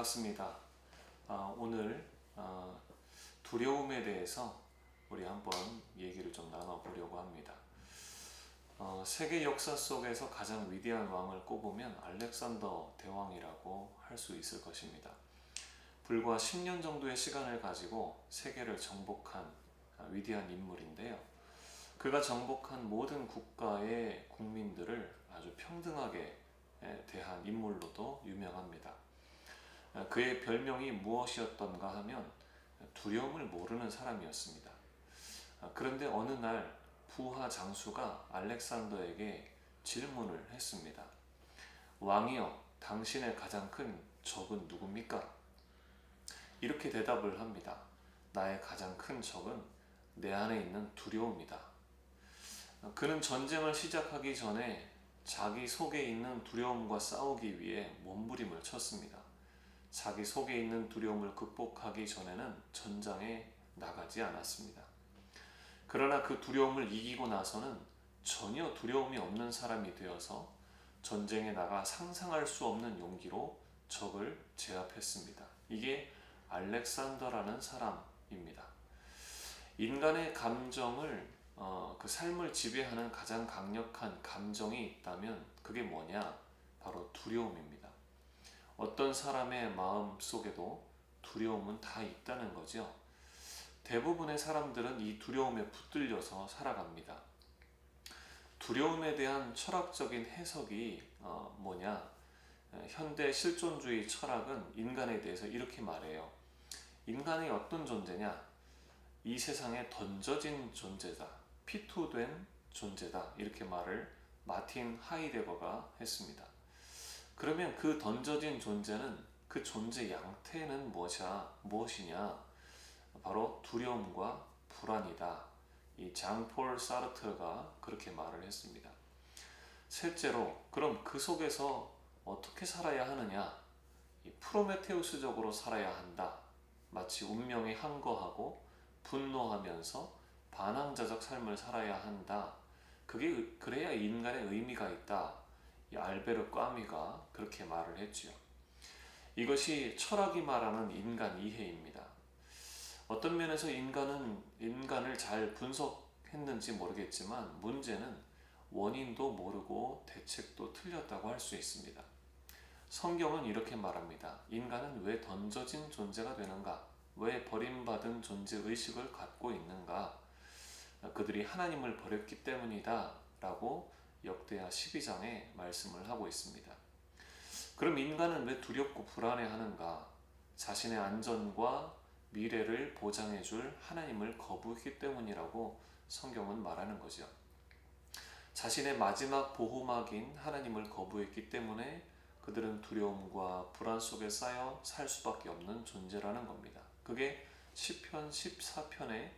반갑습니다. 오늘 두려움에 대해서 우리 한번 얘기를 좀 나눠보려고 합니다. 세계 역사 속에서 가장 위대한 왕을 꼽으면 알렉산더 대왕이라고 할 수 있을 것입니다. 불과 10년 정도의 시간을 가지고 세계를 정복한 위대한 인물인데요. 그가 정복한 모든 국가의 국민들을 아주 평등하게 대한 인물로도 유명합니다. 그의 별명이 무엇이었던가 하면 두려움을 모르는 사람이었습니다. 그런데 어느 날 부하 장수가 알렉산더에게 질문을 했습니다. 왕이여, 당신의 가장 큰 적은 누굽니까? 이렇게 대답을 합니다. 나의 가장 큰 적은 내 안에 있는 두려움이다. 그는 전쟁을 시작하기 전에 자기 속에 있는 두려움과 싸우기 위해 몸부림을 쳤습니다. 자기 속에 있는 두려움을 극복하기 전에는 전장에 나가지 않았습니다. 그러나 그 두려움을 이기고 나서는 전혀 두려움이 없는 사람이 되어서 전쟁에 나가 상상할 수 없는 용기로 적을 제압했습니다. 이게 알렉산더라는 사람입니다. 인간의 감정을 그 삶을 지배하는 가장 강력한 감정이 있다면 그게 뭐냐? 바로 두려움입니다. 어떤 사람의 마음 속에도 두려움은 다 있다는 거죠. 대부분의 사람들은 이 두려움에 붙들려서 살아갑니다. 두려움에 대한 철학적인 해석이 뭐냐? 현대 실존주의 철학은 인간에 대해서 이렇게 말해요. 인간이 어떤 존재냐? 이 세상에 던져진 존재다. 피투된 존재다. 이렇게 말을 마틴 하이데거가 했습니다. 그러면 그 던져진 존재는 그 존재 양태는 무엇이냐? 바로 두려움과 불안이다. 이 장폴 사르트르가 그렇게 말을 했습니다. 셋째로, 그럼 그 속에서 어떻게 살아야 하느냐? 이 프로메테우스적으로 살아야 한다. 마치 운명에 항거하고 분노하면서 반항자적 삶을 살아야 한다. 그래야 인간의 의미가 있다. 이 알베르 까미가 그렇게 말을 했지요. 이것이 철학이 말하는 인간 이해입니다. 어떤 면에서 인간을 잘 분석했는지 모르겠지만 문제는 원인도 모르고 대책도 틀렸다고 할 수 있습니다. 성경은 이렇게 말합니다. 인간은 왜 던져진 존재가 되는가? 왜 버림받은 존재 의식을 갖고 있는가? 그들이 하나님을 버렸기 때문이다 라고 역대하 12장에 말씀을 하고 있습니다. 그럼 인간은 왜 두렵고 불안해하는가? 자신의 안전과 미래를 보장해줄 하나님을 거부했기 때문이라고 성경은 말하는 거죠. 자신의 마지막 보호막인 하나님을 거부했기 때문에 그들은 두려움과 불안 속에 쌓여 살 수밖에 없는 존재라는 겁니다. 그게 시편 14편에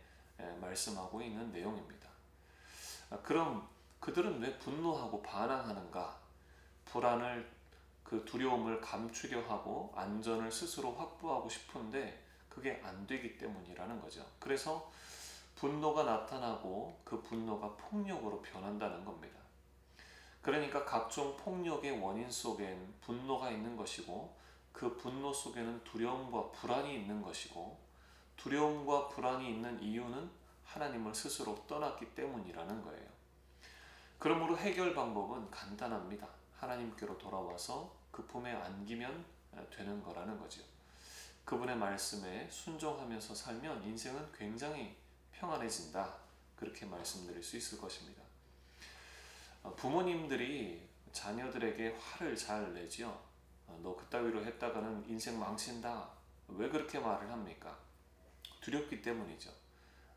말씀하고 있는 내용입니다. 그럼 그들은 왜 분노하고 반항하는가? 그 두려움을 감추려 하고 안전을 스스로 확보하고 싶은데 그게 안 되기 때문이라는 거죠. 그래서 분노가 나타나고 그 분노가 폭력으로 변한다는 겁니다. 그러니까 각종 폭력의 원인 속엔 분노가 있는 것이고 그 분노 속에는 두려움과 불안이 있는 것이고 두려움과 불안이 있는 이유는 하나님을 스스로 떠났기 때문이라는 거예요. 그러므로 해결 방법은 간단합니다. 하나님께로 돌아와서 그 품에 안기면 되는 거라는 거죠. 그분의 말씀에 순종하면서 살면 인생은 굉장히 평안해진다. 그렇게 말씀드릴 수 있을 것입니다. 부모님들이 자녀들에게 화를 잘 내지요. 너 그따위로 했다가는 인생 망친다. 왜 그렇게 말을 합니까? 두렵기 때문이죠.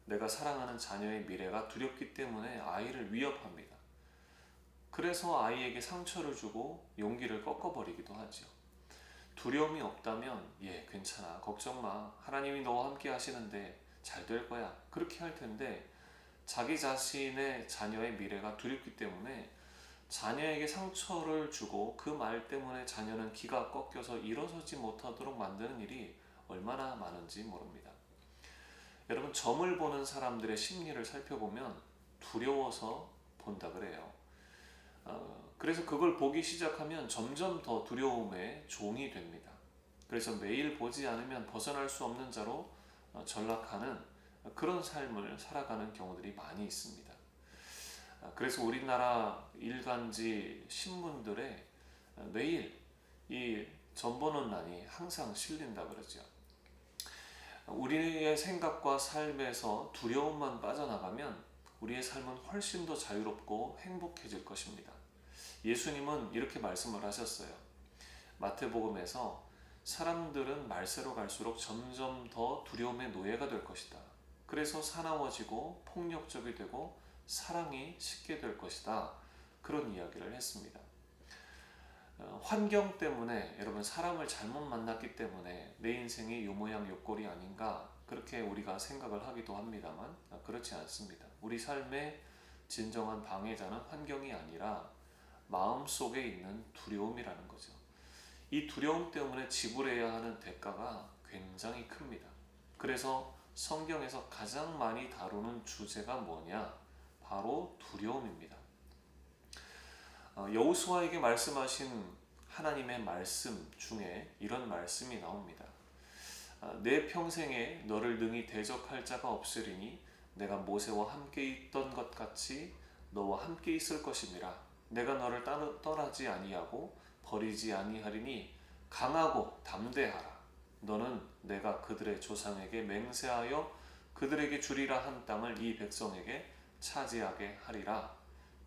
내가 사랑하는 자녀의 미래가 두렵기 때문에 아이를 위협합니다. 그래서 아이에게 상처를 주고 용기를 꺾어버리기도 하죠. 두려움이 없다면 괜찮아, 걱정 마, 하나님이 너와 함께 하시는데 잘 될 거야, 그렇게 할 텐데 자기 자신의 자녀의 미래가 두렵기 때문에 자녀에게 상처를 주고 그 말 때문에 자녀는 기가 꺾여서 일어서지 못하도록 만드는 일이 얼마나 많은지 모릅니다. 여러분, 점을 보는 사람들의 심리를 살펴보면 두려워서 본다 그래요. 그래서 그걸 보기 시작하면 점점 더 두려움의 종이 됩니다. 그래서 매일 보지 않으면 벗어날 수 없는 자로 전락하는 그런 삶을 살아가는 경우들이 많이 있습니다. 그래서 우리나라 일간지 신문들에 매일 이 전번호란이 항상 실린다 그러죠. 우리의 생각과 삶에서 두려움만 빠져나가면 우리의 삶은 훨씬 더 자유롭고 행복해질 것입니다. 예수님은 이렇게 말씀을 하셨어요. 마태복음에서 사람들은 말세로 갈수록 점점 더 두려움의 노예가 될 것이다. 그래서 사나워지고 폭력적이 되고 사랑이 식게 될 것이다. 그런 이야기를 했습니다. 환경 때문에 여러분 사람을 잘못 만났기 때문에 내 인생이 요 모양 요 꼴이 아닌가 그렇게 우리가 생각을 하기도 합니다만 그렇지 않습니다. 우리 삶의 진정한 방해자는 환경이 아니라 마음속에 있는 두려움이라는 거죠. 이 두려움 때문에 지불해야 하는 대가가 굉장히 큽니다. 그래서 성경에서 가장 많이 다루는 주제가 뭐냐? 바로 두려움입니다. 여호수아에게 말씀하신 하나님의 말씀 중에 이런 말씀이 나옵니다. 내 평생에 너를 능히 대적할 자가 없으리니 내가 모세와 함께 있던 것 같이 너와 함께 있을 것임이라. 내가 너를 떠나지 아니하고 버리지 아니하리니 강하고 담대하라. 너는 내가 그들의 조상에게 맹세하여 그들에게 주리라 한 땅을 이 백성에게 차지하게 하리라.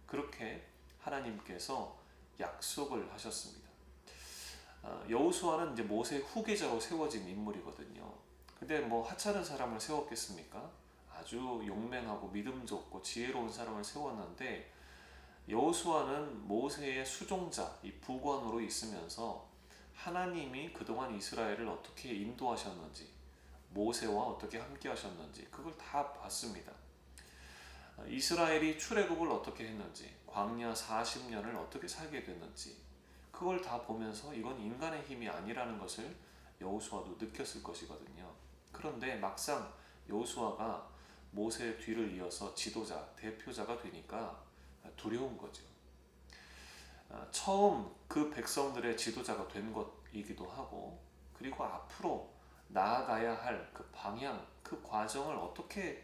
그렇게 하나님께서 약속을 하셨습니다. 여호수아는 이제 모세 후계자로 세워진 인물이거든요. 근데 뭐 하찮은 사람을 세웠겠습니까? 아주 용맹하고 믿음 좋고 지혜로운 사람을 세웠는데 여호수아는 모세의 수종자, 이 부관으로 있으면서 하나님이 그동안 이스라엘을 어떻게 인도하셨는지, 모세와 어떻게 함께 하셨는지 그걸 다 봤습니다. 이스라엘이 출애굽을 어떻게 했는지, 광야 40년을 어떻게 살게 됐는지 그걸 다 보면서 이건 인간의 힘이 아니라는 것을 여호수아도 느꼈을 것이거든요. 그런데 막상 여호수아가 모세의 뒤를 이어서 지도자, 대표자가 되니까 두려운 거죠. 처음 그 백성들의 지도자가 된 것이기도 하고 그리고 앞으로 나아가야 할 그 방향, 그 과정을 어떻게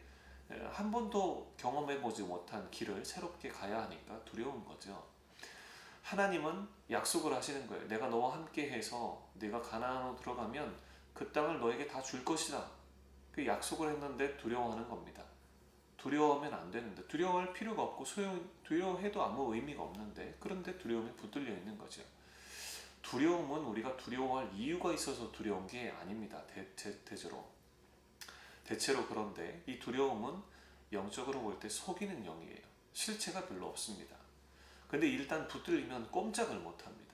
한 번도 경험해보지 못한 길을 새롭게 가야 하니까 두려운 거죠. 하나님은 약속을 하시는 거예요. 내가 너와 함께 해서 네가 가나안으로 들어가면 그 땅을 너에게 다 줄 것이다. 그 약속을 했는데 두려워하는 겁니다. 두려워하면 안 되는데 두려워할 필요가 없고 두려워해도 아무 의미가 없는데 그런데 두려움이 붙들려 있는 거죠. 두려움은 우리가 두려워할 이유가 있어서 두려운 게 아닙니다. 대체로 그런데 이 두려움은 영적으로 볼 때 속이는 영이에요. 실체가 별로 없습니다. 근데 일단 붙들리면 꼼짝을 못합니다.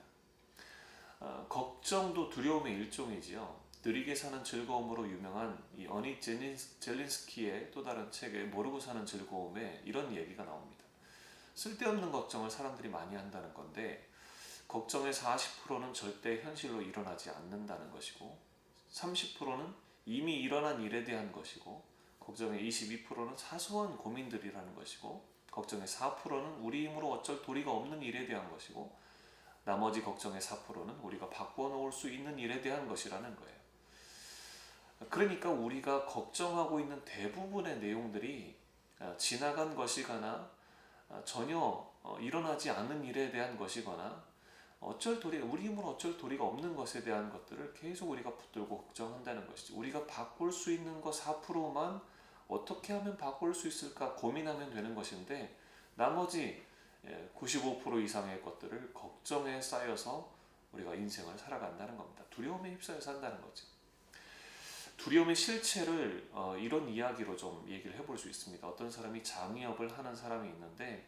걱정도 두려움의 일종이지요. 느리게 사는 즐거움으로 유명한 이 어니 젤린스키의 또 다른 책에 모르고 사는 즐거움에 이런 얘기가 나옵니다. 쓸데없는 걱정을 사람들이 많이 한다는 건데 걱정의 40%는 절대 현실로 일어나지 않는다는 것이고 30%는 이미 일어난 일에 대한 것이고 걱정의 22%는 사소한 고민들이라는 것이고 걱정의 4%는 우리 힘으로 어쩔 도리가 없는 일에 대한 것이고 나머지 걱정의 4%는 우리가 바꿔놓을 수 있는 일에 대한 것이라는 거예요. 그러니까 우리가 걱정하고 있는 대부분의 내용들이 지나간 것이거나 전혀 일어나지 않는 일에 대한 것이거나 우리 힘으로 어쩔 도리가 없는 것에 대한 것들을 계속 우리가 붙들고 걱정한다는 것이죠. 우리가 바꿀 수 있는 것 4%만 어떻게 하면 바꿀 수 있을까 고민하면 되는 것인데 나머지 95% 이상의 것들을 걱정에 쌓여서 우리가 인생을 살아간다는 겁니다. 두려움에 휩싸여 산다는 거죠. 두려움의 실체를 이런 이야기로 좀 얘기를 해볼 수 있습니다. 어떤 사람이 장의업을 하는 사람이 있는데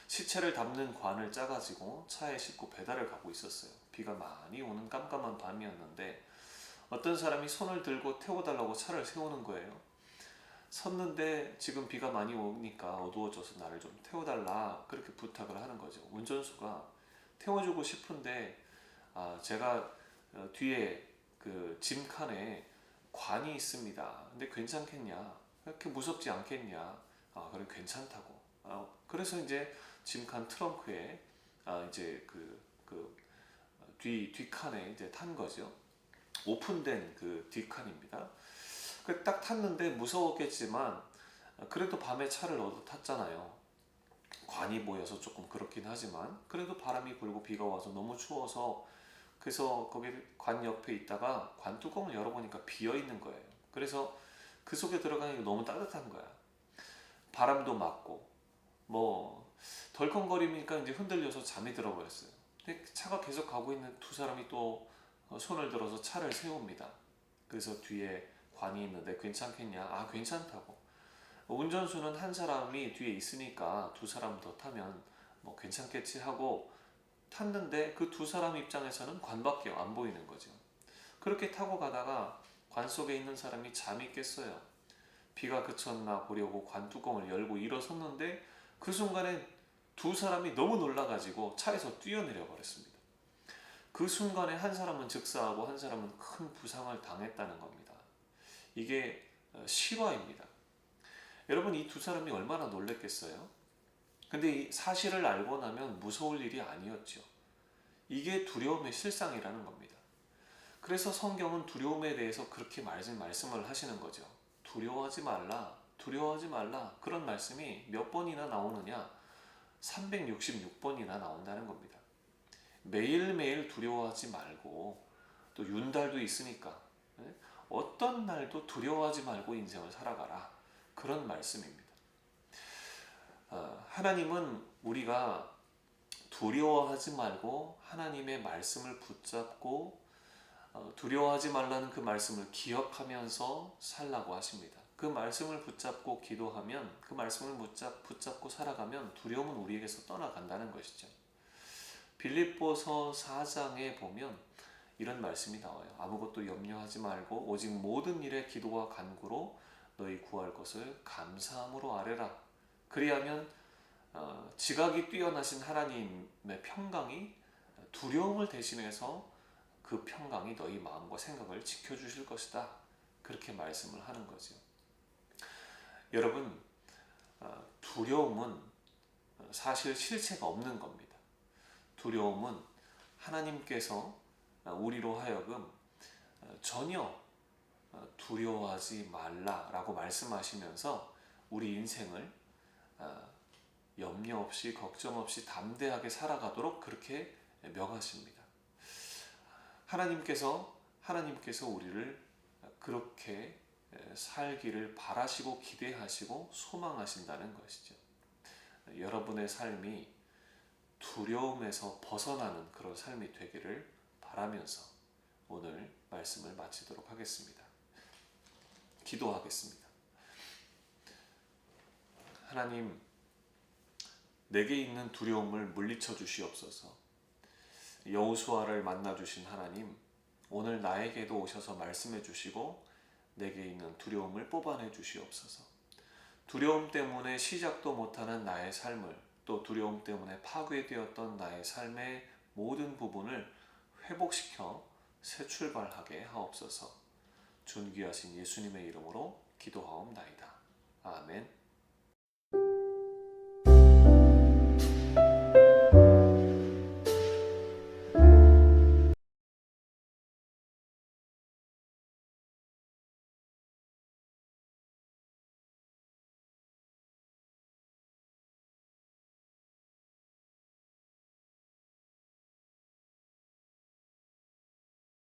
시체를 담는 관을 짜가지고 차에 싣고 배달을 가고 있었어요. 비가 많이 오는 깜깜한 밤이었는데 어떤 사람이 손을 들고 태워달라고 차를 세우는 거예요. 섰는데 지금 비가 많이 오니까 어두워져서 나를 좀 태워달라 그렇게 부탁을 하는 거죠. 운전수가 태워주고 싶은데 제가 뒤에 그 짐칸에 관이 있습니다. 근데 괜찮겠냐? 그렇게 무섭지 않겠냐? 그래 괜찮다고. 그래서 이제 짐칸 트렁크에 이제 그 뒷칸에 이제 탄 거죠. 오픈된 그 뒷칸입니다. 그 딱 탔는데 무서웠겠지만 그래도 밤에 차를 얻어 탔잖아요. 관이 모여서 조금 그렇긴 하지만 그래도 바람이 불고 비가 와서 너무 추워서 그래서 거기 관 옆에 있다가 관 뚜껑을 열어보니까 비어 있는 거예요. 그래서 그 속에 들어가니까 너무 따뜻한 거야. 바람도 맞고 뭐 덜컹거리니까 이제 흔들려서 잠이 들어버렸어요. 근데 차가 계속 가고 있는 두 사람이 또 손을 들어서 차를 세웁니다. 그래서 뒤에 관이 있는데 괜찮겠냐? 아, 괜찮다고. 운전수는 한 사람이 뒤에 있으니까 두 사람 더 타면 뭐 괜찮겠지 하고 탔는데 그 두 사람 입장에서는 관밖에 안 보이는 거죠. 그렇게 타고 가다가 관 속에 있는 사람이 잠이 깼어요. 비가 그쳤나 보려고 관 뚜껑을 열고 일어섰는데 그 순간에 두 사람이 너무 놀라가지고 차에서 뛰어내려 버렸습니다. 그 순간에 한 사람은 즉사하고 한 사람은 큰 부상을 당했다는 겁니다. 이게 실화입니다. 여러분, 이 두 사람이 얼마나 놀랬겠어요? 근데 이 사실을 알고 나면 무서울 일이 아니었죠. 이게 두려움의 실상이라는 겁니다. 그래서 성경은 두려움에 대해서 그렇게 말씀을 하시는 거죠. 두려워하지 말라, 두려워하지 말라. 그런 말씀이 몇 번이나 나오느냐? 366번이나 나온다는 겁니다. 매일매일 두려워하지 말고 또 윤달도 있으니까 어떤 날도 두려워하지 말고 인생을 살아가라. 그런 말씀입니다. 하나님은 우리가 두려워하지 말고 하나님의 말씀을 붙잡고 두려워하지 말라는 그 말씀을 기억하면서 살라고 하십니다. 그 말씀을 붙잡고 기도하면 그 말씀을 붙잡고 살아가면 두려움은 우리에게서 떠나간다는 것이죠. 빌립보서 4장에 보면 이런 말씀이 나와요. 아무것도 염려하지 말고 오직 모든 일에 기도와 간구로 너희 구할 것을 감사함으로 아뢰라. 그리하면 지각이 뛰어나신 하나님의 평강이 두려움을 대신해서 그 평강이 너희 마음과 생각을 지켜주실 것이다. 그렇게 말씀을 하는 거죠. 여러분, 두려움은 사실 실체가 없는 겁니다. 두려움은 하나님께서 우리로 하여금 전혀 두려워하지 말라라고 말씀하시면서 우리 인생을 염려 없이 걱정 없이 담대하게 살아가도록 그렇게 명하십니다. 하나님께서 우리를 그렇게 살기를 바라시고 기대하시고 소망하신다는 것이죠. 여러분의 삶이 두려움에서 벗어나는 그런 삶이 되기를 바라면서 오늘 말씀을 마치도록 하겠습니다. 기도하겠습니다. 하나님, 내게 있는 두려움을 물리쳐 주시옵소서. 여호수아를 만나 주신 하나님, 오늘 나에게도 오셔서 말씀해 주시고 내게 있는 두려움을 뽑아내 주시옵소서. 두려움 때문에 시작도 못하는 나의 삶을, 또 두려움 때문에 파괴되었던 나의 삶의 모든 부분을 회복시켜 새 출발하게 하옵소서. 존귀하신 예수님의 이름으로 기도하옵나이다. 아멘.